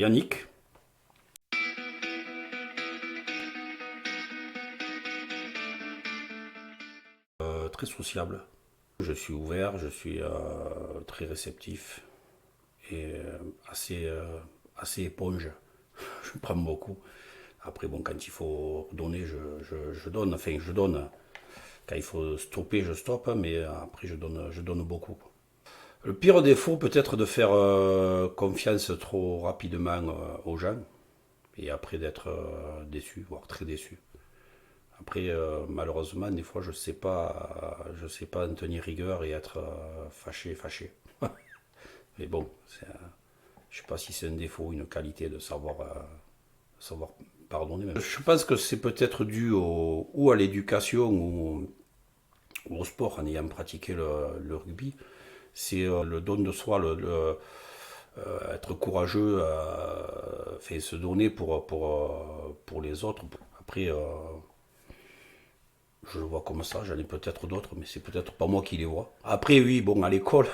Yannick. Très sociable. Je suis ouvert, je suis très réceptif et assez éponge. Je prends beaucoup. Après, bon, quand il faut donner, je donne. Enfin, je donne. Quand il faut stopper, je stoppe, mais après, je donne beaucoup. Le pire défaut, peut-être de faire confiance trop rapidement aux gens et après d'être déçu, voire très déçu. Après, malheureusement, des fois, je sais pas en tenir rigueur et être fâché. Mais bon, je sais pas si c'est un défaut ou une qualité de savoir pardonner. Même. Je pense que c'est peut-être dû ou à l'éducation ou au sport en ayant pratiqué le rugby. C'est le don de soi, être courageux, se donner pour les autres. Après, je le vois comme ça, j'en ai peut-être d'autres, mais c'est peut-être pas moi qui les vois. Après, oui, bon, à l'école,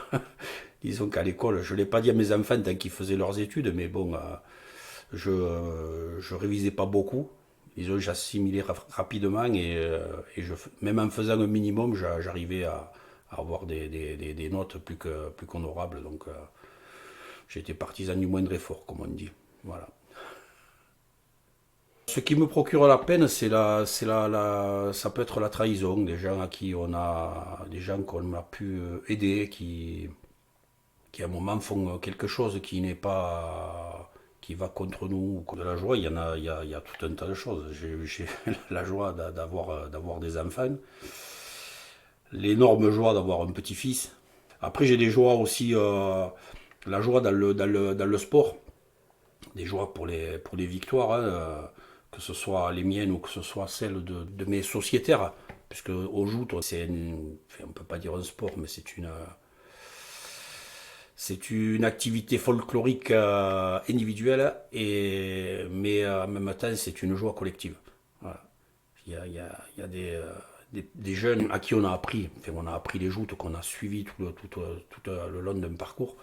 disons qu'à l'école, je ne l'ai pas dit à mes enfants tant qu'ils faisaient leurs études, mais bon, je révisais pas beaucoup. Disons, j'assimilais rapidement et même en faisant un minimum, j'arrivais à avoir des notes plus qu'honorables. Donc, j'étais partisan du moindre effort, comme on dit. Voilà. Ce qui me procure la peine, ça peut être la trahison des gens à qui des gens qu'on a pu aider, qui à un moment font quelque chose qui n'est pas, qui va contre nous. De la joie, il y a tout un tas de choses. J'ai la joie d'avoir des enfants, l'énorme joie d'avoir un petit-fils. Après, j'ai des joies aussi, la joie dans le sport, des joies pour les victoires, hein, que ce soit les miennes ou que ce soit celles de mes sociétaires. Puisque au joute, enfin, on peut pas dire un sport, mais c'est une activité folklorique individuelle, mais en même temps, c'est une joie collective. Voilà. Il y a des jeunes à qui on a appris, enfin, on a appris les joutes, qu'on a suivi tout le long d'un parcours.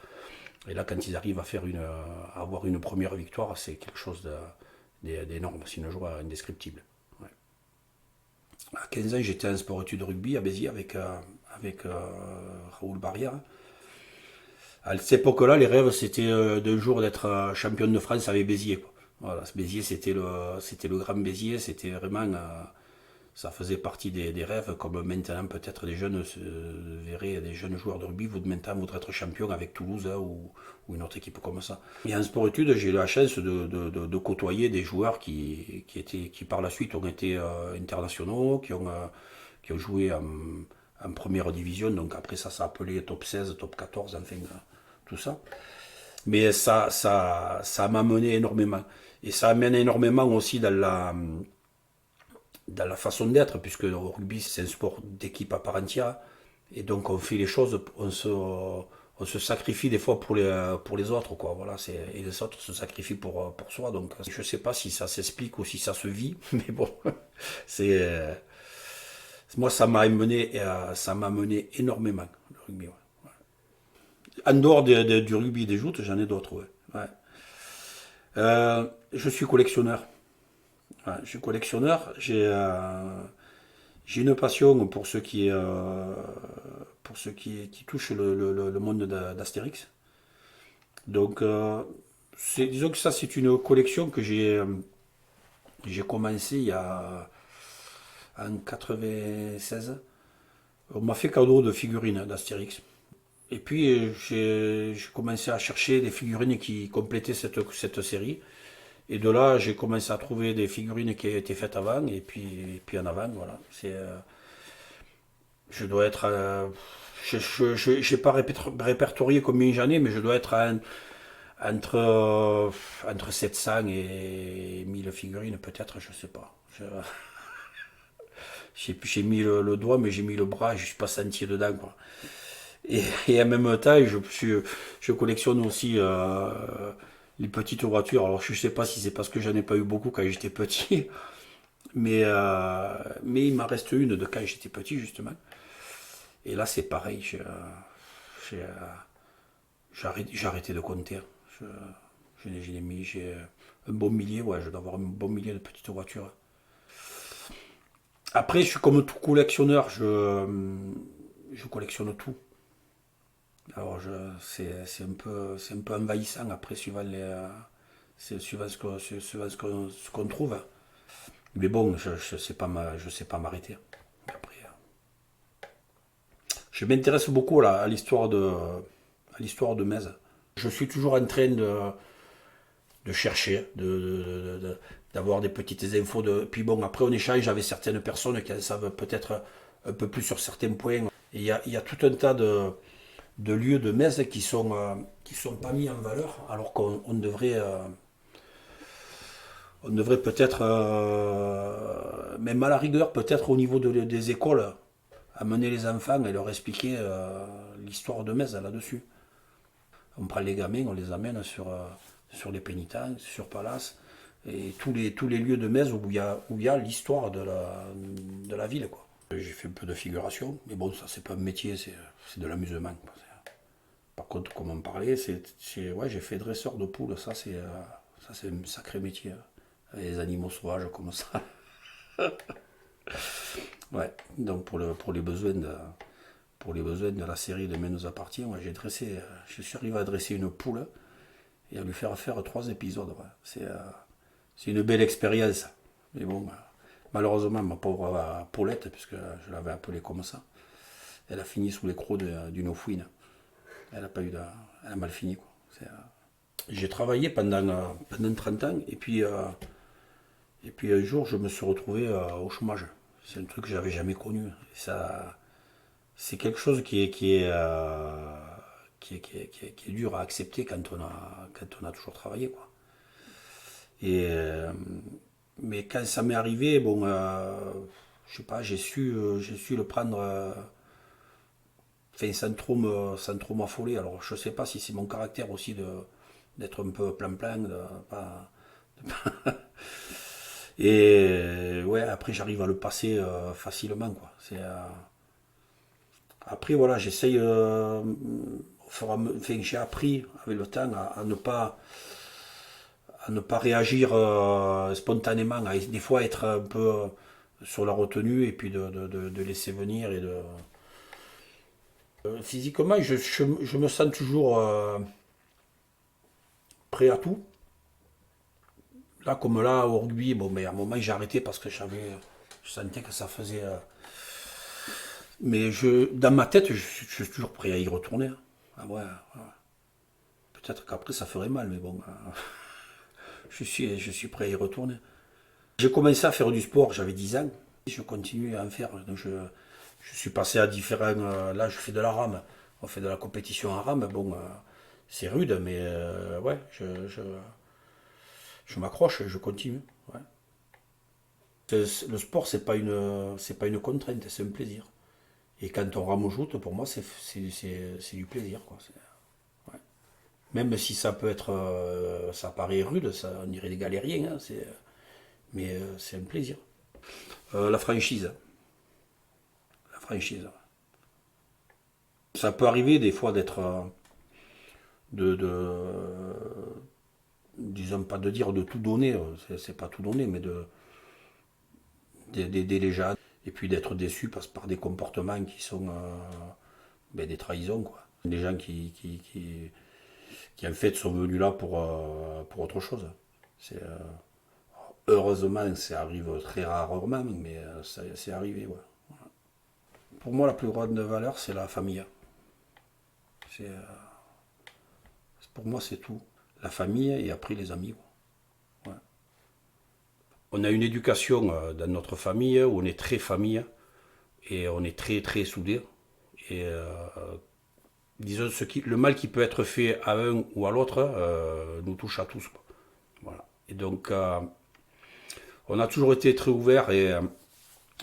Et là, quand ils arrivent à avoir une première victoire, c'est quelque chose d'énorme. C'est une joie indescriptible. Ouais. À 15 ans, j'étais en sport-études de rugby à Béziers avec Raoul Barrière. À cette époque-là, les rêves, c'était d'un jour d'être championne de France avec Béziers. Quoi. Voilà, Béziers, c'était le grand Béziers, c'était vraiment, ça faisait partie des rêves, comme maintenant peut-être des jeunes verraient, des jeunes joueurs de rugby, maintenant voudraient être champions avec Toulouse hein, ou une autre équipe comme ça. Et en sport-études, j'ai eu la chance de côtoyer des joueurs qui par la suite ont été internationaux, qui ont joué en première division, donc après ça s'appelait top 16, top 14, enfin tout ça. Mais ça m'a mené énormément. Et ça amène énormément aussi dans la façon d'être, puisque le rugby c'est un sport d'équipe à part entière. Et donc on fait les choses, on se sacrifie des fois pour les autres, quoi. Voilà, et les autres se sacrifient pour soi. Donc je sais pas si ça s'explique ou si ça se vit, mais bon, c'est moi ça m'a mené énormément le rugby. Ouais. En dehors du rugby et des joutes, j'en ai d'autres. Ouais. Ouais. Je suis collectionneur. Ouais, je suis collectionneur. J'ai une passion pour ce qui touche le monde d'Astérix. Donc, disons que ça, c'est une collection que j'ai commencé en 96. On m'a fait cadeau de figurines d'Astérix. Et puis, j'ai commencé à chercher des figurines qui complétaient cette série. Et de là, j'ai commencé à trouver des figurines qui étaient faites avant, et puis en avant, voilà. Je dois être, je n'ai pas répertorié combien j'en ai, mais je dois être entre, entre 700 et 1000 figurines, peut-être, je sais pas. J'ai mis le doigt, mais j'ai mis le bras, je ne suis pas senti dedans, quoi. Et en même temps, je collectionne aussi les petites voitures. Alors, je ne sais pas si c'est parce que j'en ai pas eu beaucoup quand j'étais petit, mais il m'en reste une de quand j'étais petit, justement. Et là, c'est pareil. J'ai arrêté de compter. Je, J'ai un bon millier, ouais, je dois avoir un bon millier de petites voitures. Après, je suis comme tout collectionneur, je collectionne tout. Alors, c'est un peu envahissant après, suivant ce qu'on trouve. Mais bon, je sais pas m'arrêter. Après, je m'intéresse beaucoup là, à l'histoire de Metz. Je suis toujours en train de chercher, d'avoir des petites infos. Puis bon, après on échange avec certaines personnes qui en savent peut-être un peu plus sur certains points. Et il y a tout un tas de lieux de Metz qui sont pas mis en valeur, alors on devrait peut-être, même à la rigueur, peut-être au niveau des écoles, amener les enfants et leur expliquer l'histoire de Metz là-dessus. On prend les gamins, on les amène sur les pénitences, sur Palace, et tous les lieux de Metz où il y a l'histoire de la ville, quoi. J'ai fait un peu de figuration, mais bon, ça c'est pas un métier, c'est de l'amusement, quoi. Par contre, comme on parlait, ouais, j'ai fait dresseur de poules, ça c'est un sacré métier, hein. Les animaux sauvages comme ça. Ouais, donc pour les besoins de la série de Mais nous appartient, ouais, je suis arrivé à dresser une poule et à lui faire 3 épisodes. Ouais. C'est une belle expérience. Mais bon, malheureusement, ma pauvre Paulette, puisque je l'avais appelée comme ça, elle a fini sous les crocs d'une fouine. Elle a mal fini, quoi. J'ai travaillé pendant 30 ans et puis un jour je me suis retrouvé au chômage. C'est un truc que j'avais jamais connu. Et ça, c'est quelque chose qui est dur à accepter quand on a toujours travaillé, quoi. Et, mais quand ça m'est arrivé, bon, je sais pas, j'ai su le prendre, enfin, sans trop m'affoler. Alors, je sais pas si c'est mon caractère aussi d'être un peu plan-plan, et ouais, après j'arrive à le passer facilement, quoi. Après, voilà, j'essaye, enfin, j'ai appris avec le temps à ne pas réagir spontanément, à des fois être un peu sur la retenue et puis de laisser venir physiquement, je me sens toujours prêt à tout. Là, comme là, au rugby, bon, mais à un moment, j'ai arrêté parce que je sentais que ça faisait. Mais dans ma tête, je suis toujours prêt à y retourner, hein. Ah ouais, ouais. Peut-être qu'après, ça ferait mal, mais bon, je suis prêt à y retourner. J'ai commencé à faire du sport, j'avais 10 ans. Je continue à en faire. Donc je suis passé à différents. Là, je fais de la rame. On fait de la compétition en rame. Bon, c'est rude, mais ouais, je m'accroche, je continue. Ouais. Le sport, c'est pas une contrainte, c'est un plaisir. Et quand on rame au joute, pour moi, c'est du plaisir, quoi. Ouais. Même si ça peut être, ça paraît rude, on dirait des galériens, hein, mais c'est un plaisir. La franchise. La franchise. Ça peut arriver des fois d'être, disons pas de dire de tout donner, c'est pas tout donner, mais d'aider les gens. Et puis d'être déçu par des comportements qui sont ben, des trahisons, quoi. Des gens qui en fait sont venus là pour autre chose. Heureusement, ça arrive très rarement, mais c'est arrivé, ouais. Pour moi, la plus grande valeur, c'est la famille. C'est, pour moi, c'est tout. La famille et après les amis, quoi. Ouais. On a une éducation dans notre famille où on est très famille et on est très très soudés. Et disons, le mal qui peut être fait à un ou à l'autre nous touche à tous, quoi. Voilà. Et donc, on a toujours été très ouverts et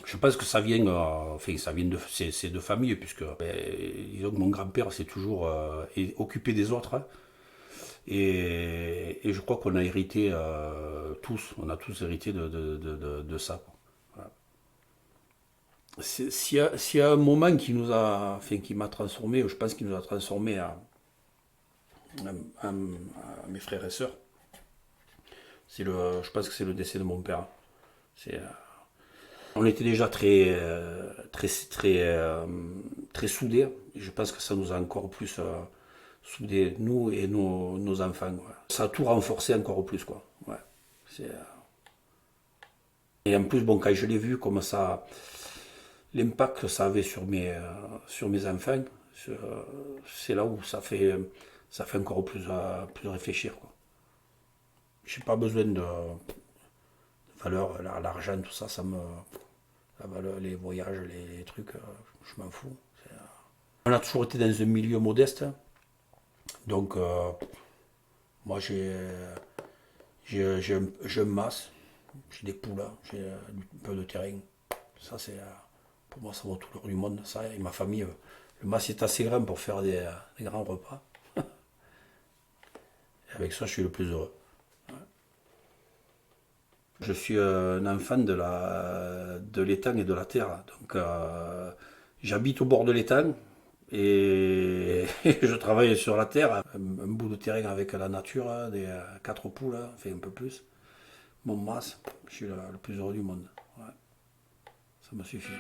je pense que enfin, ça vient de ces deux familles, puisque disons que mon grand-père s'est toujours occupé des autres, hein. Et je crois qu'on a hérité tous, on a tous hérité de ça, quoi. Voilà. S'il y a un moment qui nous a, enfin, qui m'a transformé, je pense qu'il nous a transformé à mes frères et sœurs, Je pense que c'est le décès de mon père. On était déjà très soudés. Et je pense que ça nous a encore plus soudés, nous et nos enfants. Ouais. Ça a tout renforcé encore plus, quoi. Ouais. C'est, euh, Et en plus, bon, quand je l'ai vu, comme ça, l'impact que ça avait sur mes enfants, c'est là où ça fait encore plus réfléchir, quoi. J'ai pas besoin de valeur, l'argent, tout ça, la valeur, les voyages, les trucs, je m'en fous. On a toujours été dans un milieu modeste, donc moi j'ai un mas, j'ai des poules, j'ai un peu de terrain. Ça c'est pour moi ça vaut tout l'or du monde. Ça et ma famille, le mas est assez grand pour faire des grands repas. Et avec ça je suis le plus heureux. Je suis un enfant de l'étang et de la terre. Donc j'habite au bord de l'étang et je travaille sur la terre. Un bout de terrain avec la nature, des quatre poules, enfin un peu plus. Mon mas, je suis le plus heureux du monde. Ouais, ça me suffit.